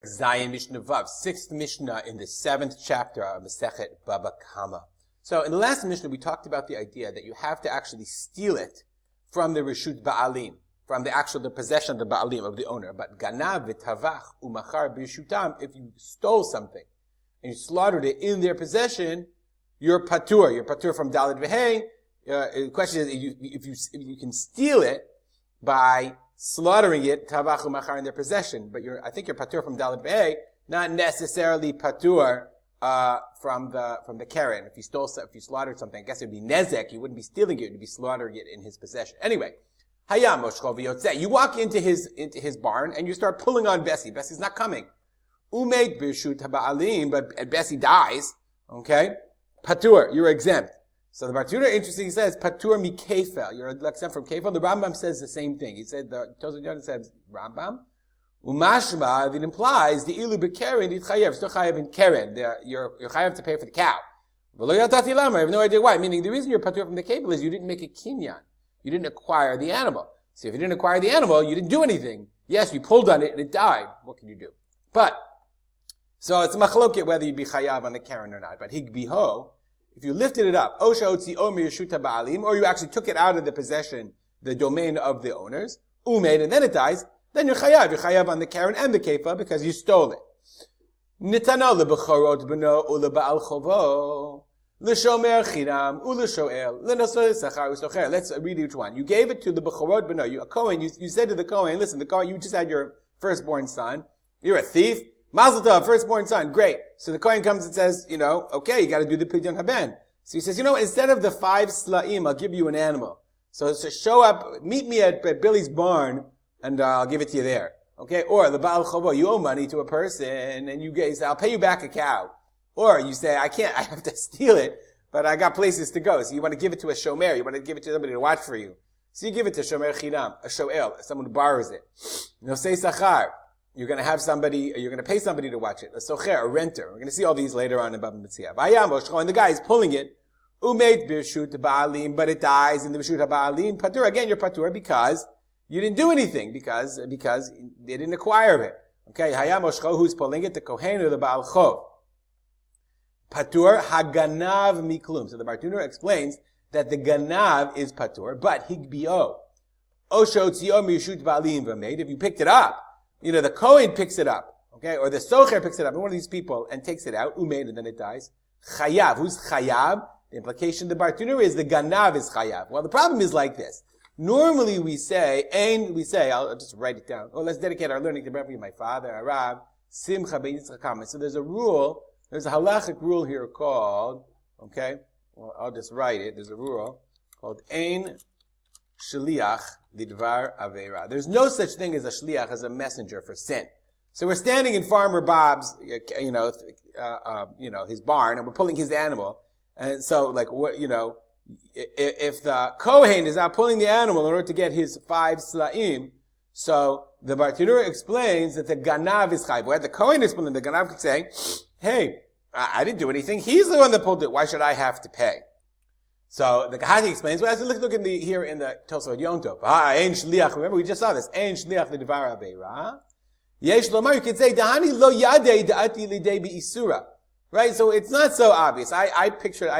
Zayin Mishnah Vav, 6th Mishnah in the 7th chapter of Masechet Baba Kama. So in the last Mishnah, we talked about the idea that you have to actually steal it from the Reshut Ba'alim, from the possession of the Ba'alim, of the owner. But Ganav v'tavach u'machar b'rishutam, if you stole something and you slaughtered it in their possession, you're patur. You're patur from Dalet V'hei. The question is, if you can steal it by slaughtering it, tavach u'machar, in their possession, but I think you're patur from Dalet V'hei, not necessarily patur from the Karen. If you slaughtered something, I guess it would be nezek. You wouldn't be stealing it; you'd be slaughtering it in his possession. Anyway, hayam moshcho v'yotzeh. You walk into his barn and you start pulling on Bessie. Bessie's not coming. Umeid b'rshut haba'alim, but Bessie dies. Okay, patur, you're exempt. So the Bartuna interestingly says patur mikefel. You're exempt from kefel. The Rambam says the same thing. He said Tosafot Yonah says Rambam. Umashma, that implies the ilu bekeren itchayev, still chayev in keren. You're chayev to pay for the cow. I have no idea why. Meaning the reason you're patur from the kefil is you didn't make a kinyan. You didn't acquire the animal. So if you didn't acquire the animal, you didn't do anything. Yes, you pulled on it and it died. What can you do? So it's a machloket whether you'd be chayav on the keren or not. But higbiho, if you lifted it up, or you actually took it out of the possession, the domain of the owners, umed, and then it dies, then you're chayav. You're chayav on the keren and the kefa because you stole it. Nitana lebechorot b'no uleba'al chovo l'shomer chinam u'l'shoel l'nosoi sachar u'socher. Let's read each one. You gave it to the bechorot b'no. A Kohen. You said to the Kohen, listen, the Kohen, you just had your firstborn son. You're a thief. Mazel tov, firstborn son. Great. So the Kohen comes and says, okay, you got to do the pidyon haben. So he says, instead of the 5 sla'im, I'll give you an animal. So show up, meet me at Billy's barn, and I'll give it to you there. Okay? Or, the Baal Chovo, you owe money to a person, and you say, I'll pay you back a cow. Or you say, I have to steal it, but I got places to go. So you want to give it to a shomer, you want to give it to somebody to watch for you. So you give it to shomer chinam, a shoel, someone who borrows it. Nosei sachar, you're going to pay somebody to watch it. A socher, a renter. We're going to see all these later on in Baba Metzia. Vayam oshcho, and the guy is pulling it. Umeid b'rshut ba'alim, but it dies in the b'rshut ba'alim. Patur, again, you're patur because you didn't do anything, because they didn't acquire it. Okay, hayam oshcho, who's pulling it? The kohen or the baal chov. Patur haganav miklum. So the Bartuner explains that the ganav is patur, but higbio osho tzio mirshut ba'alim v'meid. If you picked it up, the kohen picks it up, okay, or the socher picks it up, and one of these people, and takes it out, umeid, and then it dies. Chayav. Who's chayav? The implication of the Bartuner is the ganav is chayav. Well, the problem is like this. Normally we say, I'll just write it down. Let's dedicate our learning to memory of my father, Arav, Simcha ben Yitzchak Kama. So there's a halachic rule here called, okay, well, I'll just write it. There's a rule called Ein Shliach Lidvar Aveira. There's no such thing as a shliach, as a messenger for sin. So we're standing in Farmer Bob's, his barn, and we're pulling his animal. And so, if the Kohen is not pulling the animal in order to get his 5 sla'im, so the Bartuner explains that the ganav is chayv. Where the Kohen is pulling, the ganav could say, hey, I didn't do anything. He's the one that pulled it. Why should I have to pay? So the Gehati explains, well, look here in the Tosafot Yom Tov. Ein shliach. Remember, we just saw this. Ein shliach l'dvar aveira. Yesh lomar, you could say, dahani lo yadei da'ati lidei bi'isura. Right? So it's not so obvious. I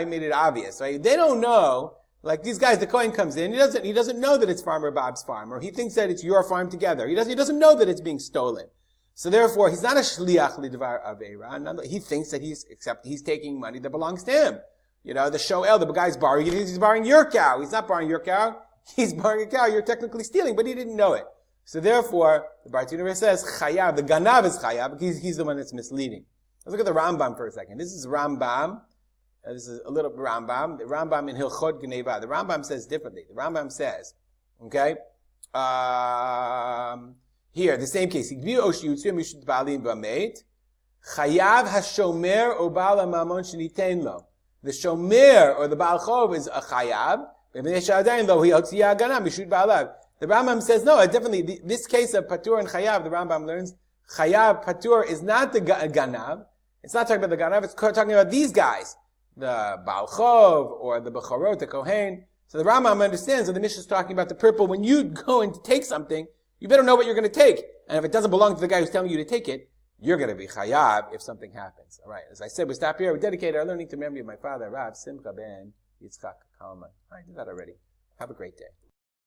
made it obvious, right? They don't know, like these guys, the Kohen comes in, he doesn't know that it's Farmer Bob's farm, or he thinks that it's your farm together. He doesn't know that it's being stolen. So therefore, he's not a shliach lidvar aveira. He thinks that he's taking money that belongs to him. The shoel, the guy's borrowing, he's borrowing your cow. He's not borrowing your cow. He's borrowing a cow. You're technically stealing, but he didn't know it. So therefore, the Bartuner says, chayav, the ganav is chayav, because he's the one that's misleading. Let's look at the Rambam for a second. This is Rambam. This is a little Rambam. The Rambam in Hilchot Gneva. The Rambam says differently. The Rambam says, okay, here, the same case. Chayav hashomer o ba'al mamon shenitein lo. The shomer, or the Baal Chov, is a chayav. The Rambam says, no, definitely, this case of patur and chayav, the Rambam learns, chayav, patur, is not the ganav. It's not talking about the ganav, it's talking about these guys. The Baal Chov, or the Bechorot, the Kohen. So the Rambam understands that the Mishnah is talking about the purple. When you go in to take something, you better know what you're going to take. And if it doesn't belong to the guy who's telling you to take it, you're going to be chayav if something happens. All right. As I said, we stop here. We dedicate our learning to memory of my father, Rav Simcha ben Yitzchak Kalman. I did that already. Have a great day.